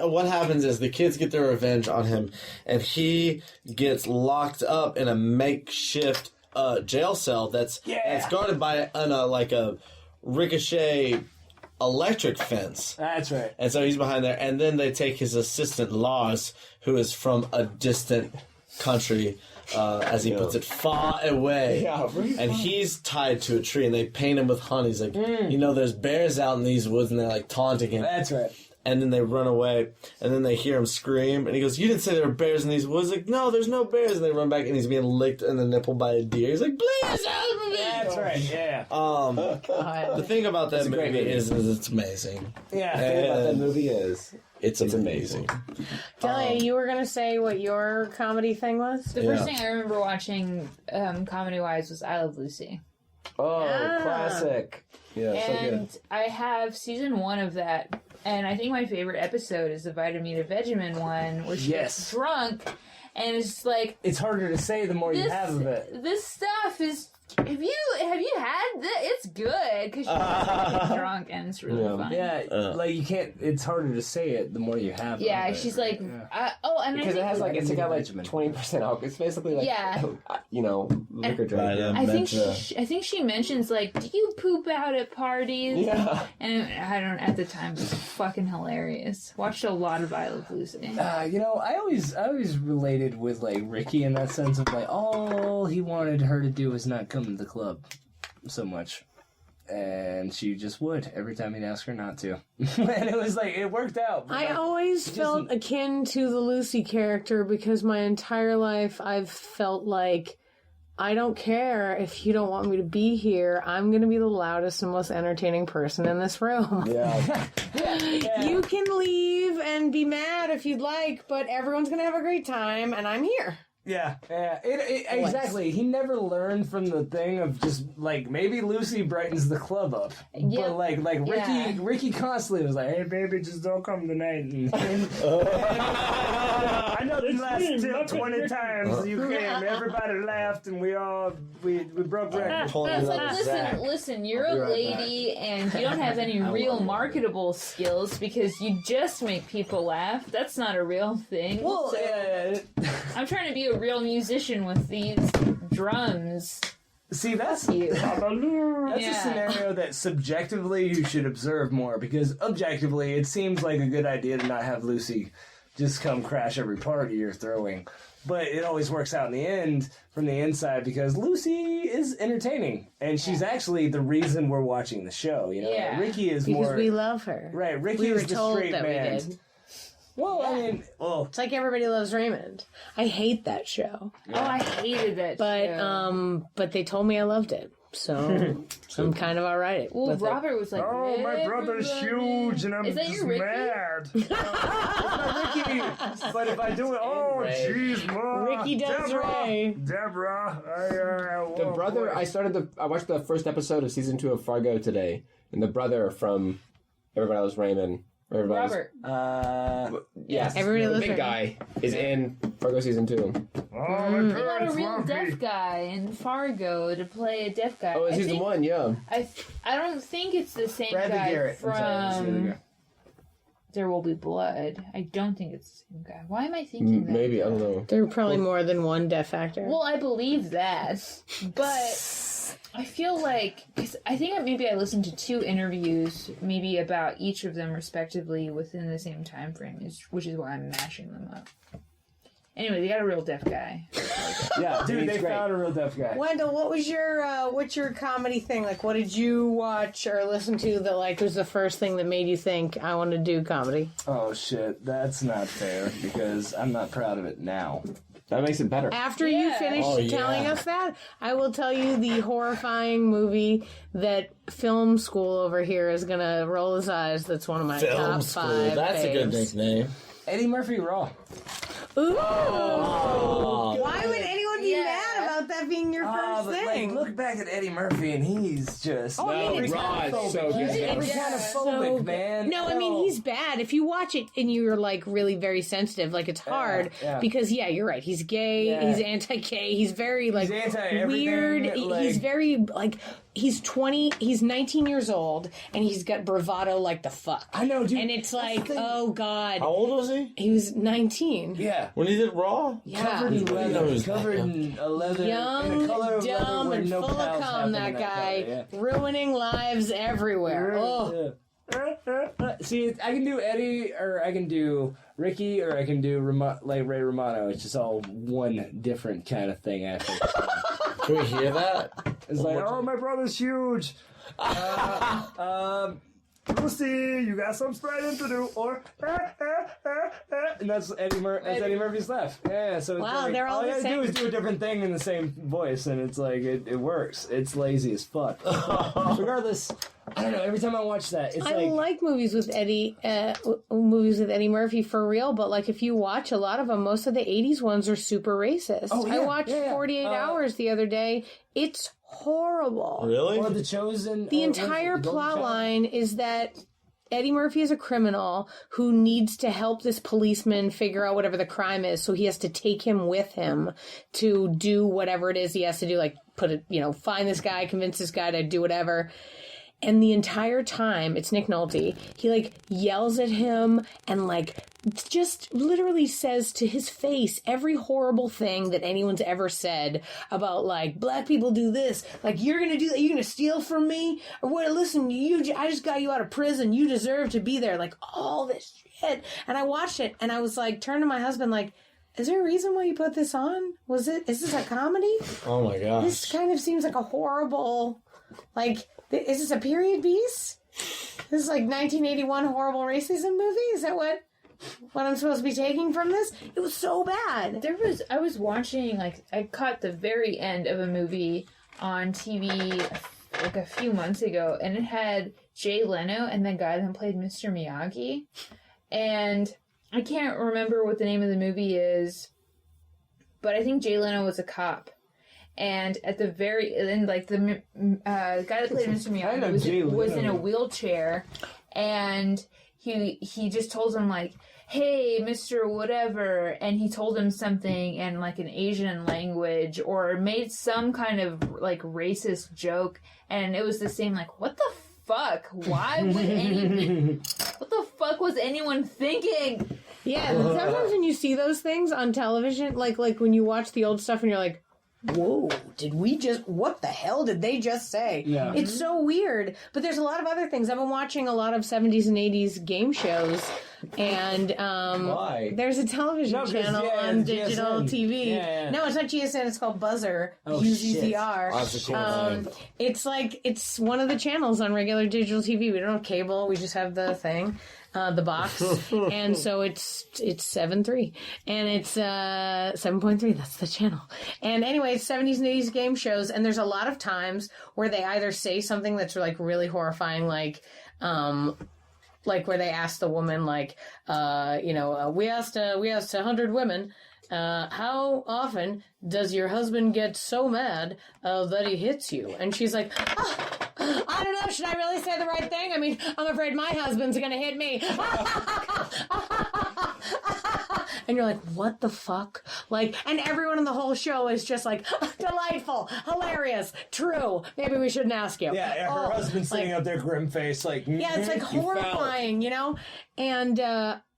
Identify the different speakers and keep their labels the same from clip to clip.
Speaker 1: what happens is the kids get their revenge on him, and he gets locked up in a makeshift jail cell that's guarded by a ricochet electric fence.
Speaker 2: That's right.
Speaker 1: And so he's behind there, and then they take his assistant Lars, who is from a distant country, as he puts it, far away. Yeah, really and he's tied to a tree, and they paint him with honey. He's like, there's bears out in these woods, and they're like taunting him.
Speaker 2: That's right.
Speaker 1: And then they run away, and then they hear him scream, and he goes, "You didn't say there were bears in these woods." Like, "No, there's no bears." And they run back, and he's being licked in the nipple by a deer. He's like, "Please help me!"
Speaker 2: That's right. Yeah.
Speaker 1: The thing about that movie is it's amazing.
Speaker 3: Yeah. The thing about that movie is it's amazing.
Speaker 4: Delia, you were gonna say what your comedy thing was?
Speaker 5: The first thing I remember watching, comedy-wise, was I Love Lucy.
Speaker 3: Oh, classic. Yeah,
Speaker 5: and
Speaker 3: so good.
Speaker 5: I have season 1 of that, and I think my favorite episode is the Vitamina Vegemin one, where she gets drunk, and it's like...
Speaker 2: It's harder to say the more you have of it.
Speaker 5: This stuff is... Have you had this? It's good, because she's drunk, and it's really fun.
Speaker 2: Yeah, like you can't... It's harder to say it the more you have
Speaker 5: Yeah,
Speaker 2: of it.
Speaker 5: she's like...
Speaker 2: Yeah.
Speaker 5: and
Speaker 3: because it has like... It's got like 20% alcohol. It's basically like... liquor drink.
Speaker 5: I think she mentions, like, do you poop out at parties?
Speaker 3: Yeah.
Speaker 5: And I don't... At the time, it was fucking hilarious. Watched a lot of I Love Lucy.
Speaker 2: I always related with, like, Ricky in that sense of, like, all he wanted her to do was not come to the club so much. And she just would every time he'd ask her not to. And it was like, it worked out.
Speaker 4: I always felt akin to the Lucy character because my entire life I've felt like, I don't care if you don't want me to be here. I'm going to be the loudest and most entertaining person in this room.
Speaker 3: Yeah.
Speaker 4: You can leave and be mad if you'd like, but everyone's going to have a great time, and I'm here.
Speaker 2: Yeah. Exactly. He never learned from the thing of just, like, maybe Lucy brightens the club up.
Speaker 5: Yeah.
Speaker 2: But, like Ricky constantly was like, hey, baby, just don't come tonight. And I know this last 20 times you came. Everybody laughed, and we broke records.
Speaker 5: It's like, listen, you're a lady, and you don't have any real marketable skills because you just make people laugh. That's not a real thing.
Speaker 2: Well,
Speaker 5: I'm trying to be a real musician with these drums.
Speaker 2: See, that's a scenario that subjectively you should observe more, because objectively it seems like a good idea to not have Lucy just come crash every party you're throwing. But it always works out in the end from the inside because Lucy is entertaining. And she's actually the reason we're watching the show. You know, Ricky is
Speaker 4: because
Speaker 2: more...
Speaker 4: we love her.
Speaker 2: Right, Ricky
Speaker 4: we were
Speaker 2: is the
Speaker 4: told
Speaker 2: straight
Speaker 4: that
Speaker 2: man.
Speaker 4: We did.
Speaker 2: Well, I mean...
Speaker 4: It's like Everybody Loves Raymond. I hate that show.
Speaker 5: Oh, I hated that show.
Speaker 4: But they told me I loved it. So I'm kind of alright.
Speaker 5: Well, Robert was like,
Speaker 2: oh, my brother's huge and I'm
Speaker 5: Is that
Speaker 2: just
Speaker 5: your Ricky?
Speaker 2: mad. It's not Ricky. But if I do it, oh, jeez, Mom.
Speaker 4: Ricky does Ray.
Speaker 2: Deborah.
Speaker 3: The brother, I watched the first episode of season 2 of Fargo today, and the brother from Everybody Loves Raymond.
Speaker 5: Robert.
Speaker 3: Yes.
Speaker 4: Everybody
Speaker 3: the
Speaker 4: Loves
Speaker 3: big guy is in Fargo season 2.
Speaker 5: They got a real deaf guy in Fargo to play a deaf guy.
Speaker 3: Oh, it's season 1, yeah.
Speaker 5: I don't think it's the same
Speaker 2: Bradley
Speaker 5: guy
Speaker 2: Garrett.
Speaker 5: from There Will Be Blood. I don't think it's the same guy. Why am I thinking that?
Speaker 3: Maybe, I don't know.
Speaker 4: There are probably more than one deaf actor.
Speaker 5: Well, I believe that, but I feel like, because I think maybe I listened to 2 interviews, maybe about each of them respectively within the same time frame, which is why I'm mashing them up. Anyway, they got a real deaf guy.
Speaker 2: Yeah, dude, they found a real deaf guy.
Speaker 4: Wendell, what's your comedy thing? Like, what did you watch or listen to that, like, was the first thing that made you think, I want to do comedy?
Speaker 2: Oh, shit, that's not fair, because I'm not proud of it now.
Speaker 3: That makes it better.
Speaker 4: After you finish telling us that, I will tell you the horrifying movie that film school over here is going to roll his eyes. That's one of my top 5
Speaker 1: That's
Speaker 4: faves.
Speaker 1: a good nickname.
Speaker 2: Eddie Murphy Raw.
Speaker 4: Ooh! Why would anyone be mad about that being your first
Speaker 2: but,
Speaker 4: thing?
Speaker 2: Like, look back at Eddie Murphy, and he's just...
Speaker 3: Raw is so good.
Speaker 2: Every kind of phobic, man.
Speaker 4: No, I mean, he's bad. If you watch it and you're, like, really very sensitive, like, it's hard. Because, you're right. He's gay. He's anti-gay. He's very, like,
Speaker 2: he's
Speaker 4: weird.
Speaker 2: Like,
Speaker 4: he's very, like, he's 19 years old, and he's got bravado like the fuck.
Speaker 2: I know, dude.
Speaker 4: And it's like, oh god.
Speaker 1: How old was he?
Speaker 4: He was 19.
Speaker 2: Yeah.
Speaker 1: When he did Raw?
Speaker 4: Yeah.
Speaker 2: Covered in leather. Covered
Speaker 1: Yeah.
Speaker 2: in a leather.
Speaker 4: Young,
Speaker 2: in a color of leather
Speaker 4: dumb,
Speaker 2: where
Speaker 4: and
Speaker 2: no
Speaker 4: full of
Speaker 2: pals
Speaker 4: cum,
Speaker 2: happen
Speaker 4: that
Speaker 2: in
Speaker 4: guy.
Speaker 2: color, yeah.
Speaker 4: Ruining lives everywhere. Oh.
Speaker 2: See, I can do Eddie, or I can do Ricky, or I can do like Ray Romano. It's just all one different kind of thing, I think.
Speaker 1: Can we hear that?
Speaker 2: It's like, oh, my brother's huge. Lucy, you got some spreading to do, or and that's Eddie Murphy's laugh. Yeah, so it's
Speaker 4: Wow,
Speaker 2: like,
Speaker 4: they're all
Speaker 2: all you
Speaker 4: the
Speaker 2: gotta do
Speaker 4: same.
Speaker 2: is do a different thing in the same voice, and it's like it works. It's lazy as fuck. Regardless, I don't know. Every time I watch that, it's
Speaker 4: I like movies with Eddie Murphy for real, but like if you watch a lot of them, most of the 80s ones are super racist.
Speaker 2: Oh, yeah,
Speaker 4: I watched
Speaker 2: yeah.
Speaker 4: 48 Hours the other day. It's horrible.
Speaker 1: Really?
Speaker 2: or The Chosen.
Speaker 4: The entire plot line is that Eddie Murphy is a criminal who needs to help this policeman figure out whatever the crime is, so he has to take him with him to do whatever it is he has to do, like find this guy, convince this guy to do whatever. And the entire time, it's Nick Nolte, he like yells at him and like just literally says to his face every horrible thing that anyone's ever said about like black people do this, like you're gonna do that, you're gonna steal from me, or what? Listen, I just got you out of prison, you deserve to be there, like all this shit. And I watched it and I was like, turned to my husband like, is there a reason why you put this on? Is this a comedy?
Speaker 1: Oh my gosh.
Speaker 4: This kind of seems like a horrible, like, is this a period piece? This is like 1981 horrible racism movie? Is that what I'm supposed to be taking from this? It was so bad.
Speaker 5: I was watching, like, I caught the very end of a movie on TV like a few months ago, and it had Jay Leno and the guy that played Mr. Miyagi. And I can't remember what the name of the movie is, but I think Jay Leno was a cop. And at the very end, like the guy that played Mr. Miyagi was in a wheelchair, and he just told him like, "Hey, Mr. Whatever," and he told him something in like an Asian language, or made some kind of like racist joke, and it was the same like, what the fuck? Why would what the fuck was anyone thinking?
Speaker 4: Yeah, sometimes when you see those things on television, like when you watch the old stuff and you're like, whoa, what the hell did they just say?
Speaker 2: Yeah.
Speaker 4: It's so weird. But there's a lot of other things. I've been watching a lot of 70s and 80s game shows. And
Speaker 3: Why?
Speaker 4: there's a television channel on digital
Speaker 2: GSN.
Speaker 4: TV.
Speaker 2: Yeah.
Speaker 4: No, it's not GSN. It's called Buzzer.
Speaker 2: Oh,
Speaker 4: BUZZR.
Speaker 1: Oh, that's a cool name.
Speaker 4: It's one of the channels on regular digital TV. We don't have cable. We just have the thing. The box, and so it's 7.3, and it's 7.3. That's the channel. And anyway, it's 70s and 80s game shows, and there's a lot of times where they either say something that's like really horrifying, like where they ask the woman, like, we asked 100 women, how often does your husband get so mad that he hits you? And she's like, I don't know, should I really say the right thing? I mean, I'm afraid my husband's gonna hit me. And you're like, what the fuck? Like, and everyone in the whole show is just like, delightful, hilarious, true. Maybe we shouldn't ask you.
Speaker 2: Yeah, her husband's sitting up there grim face, like,
Speaker 4: yeah, it's like horrifying, And,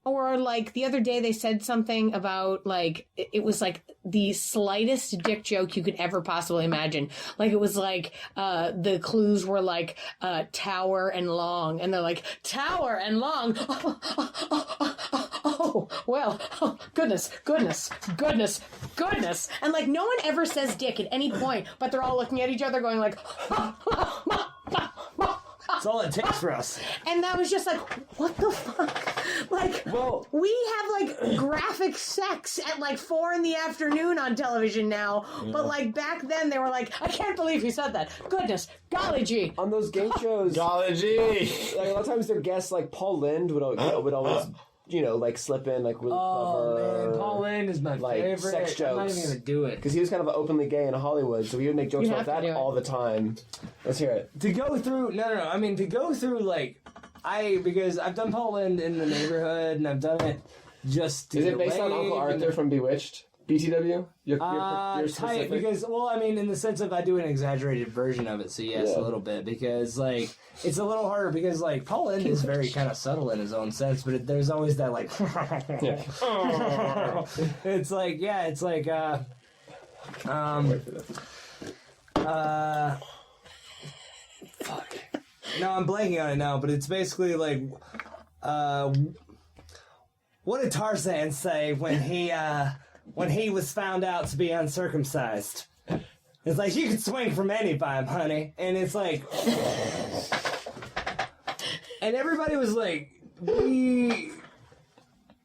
Speaker 4: or like the other day they said something about like, it was like the slightest dick joke you could ever possibly imagine. Like it was like, the clues were like, tower and long. And they're like, tower and long. Oh, well, goodness. And like no one ever says dick at any point, but they're all looking at each other going like,
Speaker 2: that's all it takes for us.
Speaker 4: And that was just like, what the fuck? Like,
Speaker 3: Well,
Speaker 4: we have like graphic sex at like 4 p.m. on television now. But like back then they were like, I can't believe you said that. Goodness, golly gee.
Speaker 3: on those game shows,
Speaker 1: Golly gee.
Speaker 3: like a lot of times their guests, like Paul Lynde, would always, like slip in like really clever.
Speaker 2: Man, Paul Lynde is my
Speaker 3: like,
Speaker 2: favorite.
Speaker 3: sex
Speaker 2: I'm not
Speaker 3: jokes.
Speaker 2: even gonna do it.
Speaker 3: Because he was kind of openly gay in Hollywood, so he would make jokes
Speaker 4: You
Speaker 3: like
Speaker 4: have to
Speaker 3: that
Speaker 4: do it.
Speaker 3: all the time. Let's hear it.
Speaker 2: To go through, to go through like, because I've done Paul Lynde in The Neighborhood, and I've done it just to
Speaker 3: Is it
Speaker 2: Get
Speaker 3: based on
Speaker 2: Laid,
Speaker 3: Uncle
Speaker 2: and-
Speaker 3: Arthur from Bewitched? BTW? You're
Speaker 2: tight
Speaker 3: specific?
Speaker 2: because, well, I mean, in the sense of I do an exaggerated version of it, so yes, a little bit, because, like, it's a little harder because, like, Paul Lynde is very kind of subtle in his own sense, but there's always that, like, it's like, yeah, it's like, fuck. No, I'm blanking on it now, but it's basically like, what did Tarzan say when he was found out to be uncircumcised? It's like, you can swing from any vibe, honey. And it's like, and everybody was like, we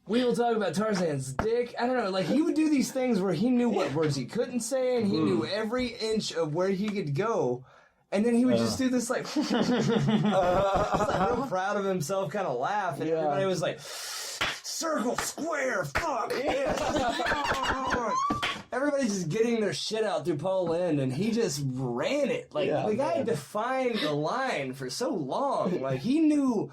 Speaker 2: will talk about Tarzan's dick. I don't know, like, he would do these things where he knew what words he couldn't say, and he knew every inch of where he could go. And then he would just do this, like, real proud of himself kind of laugh. And everybody was like, circle, square, fuck. Yeah. Everybody's just getting their shit out through Paul Lynde, and he just ran it. Like, the guy defined the line for so long. Like, he knew,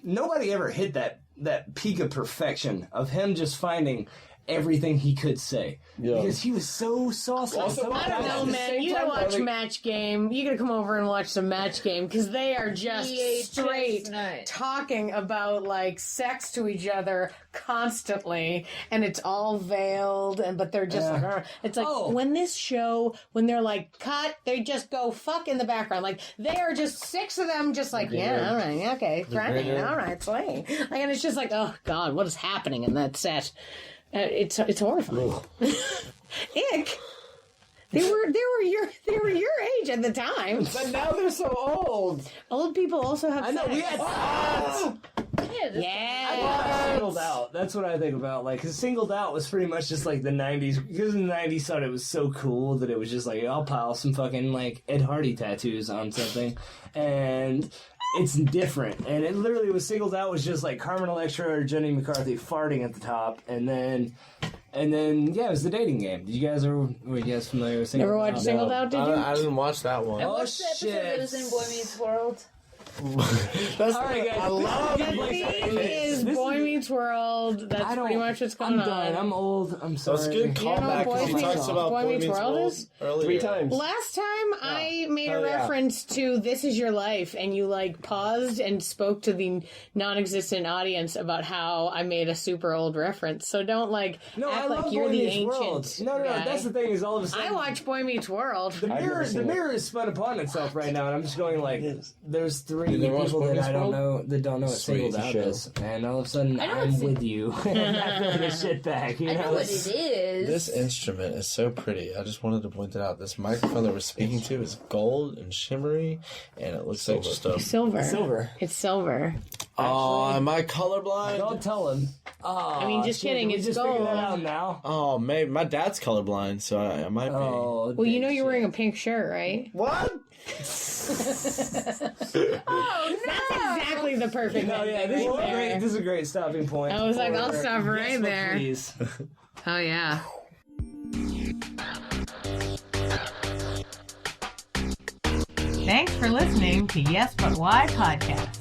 Speaker 2: nobody ever hit that peak of perfection of him just finding everything he could say. Because he was so saucy.
Speaker 3: Also,
Speaker 4: I don't know, man. You gotta watch Match Game. You gotta come over and watch some Match Game, because they are just straight talking about, like, sex to each other constantly, and it's all veiled, but they're just like, it's like, when they're like, cut, they just go fuck in the background. Like, they are just 6 of them just like, all right, okay, Friday, all right, swing. Like, and it's just like, oh, God, what is happening in that set? It's horrifying. Ick. They were your age at the time.
Speaker 3: But now they're so old.
Speaker 4: Old people also have sex.
Speaker 2: I know, we had Singled Out. That's what I think about. Like, because Singled Out was pretty much just like the 90s. Because in the 90s, thought it was so cool that it was just like, I'll pile some fucking, like, Ed Hardy tattoos on something. And it's different. And it literally was Singled Out was just like Carmen Electra or Jenny McCarthy farting at the top. And then, yeah, it was the dating game. Were you guys familiar with Singled Out?
Speaker 4: Never watched Singled Out, did you?
Speaker 1: I didn't watch that one.
Speaker 5: I watched the episode that was in Boy Meets World.
Speaker 1: That's
Speaker 2: all right, guys.
Speaker 1: I love
Speaker 4: The theme is Boy Meets World. That's pretty much what's going on.
Speaker 2: I'm done. I'm old. I'm sorry.
Speaker 1: That's good callback because he talks about Boy Meets World earlier.
Speaker 3: 3 times.
Speaker 4: Last time I made a reference to This Is Your Life, and you, like, paused and spoke to the non-existent audience about how I made a super old reference. So don't, like, act like you're the ancient
Speaker 2: No,
Speaker 4: guy.
Speaker 2: that's the thing is all of a sudden...
Speaker 4: I watch Boy Meets World.
Speaker 2: The mirror is spun upon itself right now, and I'm just going like, there's 3
Speaker 1: You never watched
Speaker 2: people
Speaker 1: Boy
Speaker 2: that
Speaker 1: Meets
Speaker 2: I don't
Speaker 1: World?
Speaker 2: know that don't know what Singled Out is, and all of a sudden I'm with you. I feel like a shit bag.
Speaker 5: I know what it is.
Speaker 1: This instrument is so pretty. I just wanted to point it out. This microphone that we're speaking to is gold and shimmery, and it looks like just a...
Speaker 4: Silver. It's silver.
Speaker 1: Oh, am I colorblind?
Speaker 2: Don't tell him.
Speaker 4: I mean, just kidding.
Speaker 2: We
Speaker 4: It's
Speaker 2: just
Speaker 4: gold.
Speaker 2: figured that out now.
Speaker 1: Oh, maybe. My dad's colorblind, so I might be.
Speaker 2: Oh,
Speaker 4: Well, you know you're wearing a pink shirt, right?
Speaker 1: What?
Speaker 5: Oh, no!
Speaker 4: That's exactly the perfect
Speaker 2: Oh yeah,
Speaker 4: thing right there.
Speaker 2: this is a great stopping point.
Speaker 4: I was like, I'll
Speaker 2: for-
Speaker 4: stop right
Speaker 2: Yes, but
Speaker 4: there.
Speaker 2: please.
Speaker 4: Oh, yeah. Thanks for listening to Yes But Why podcast.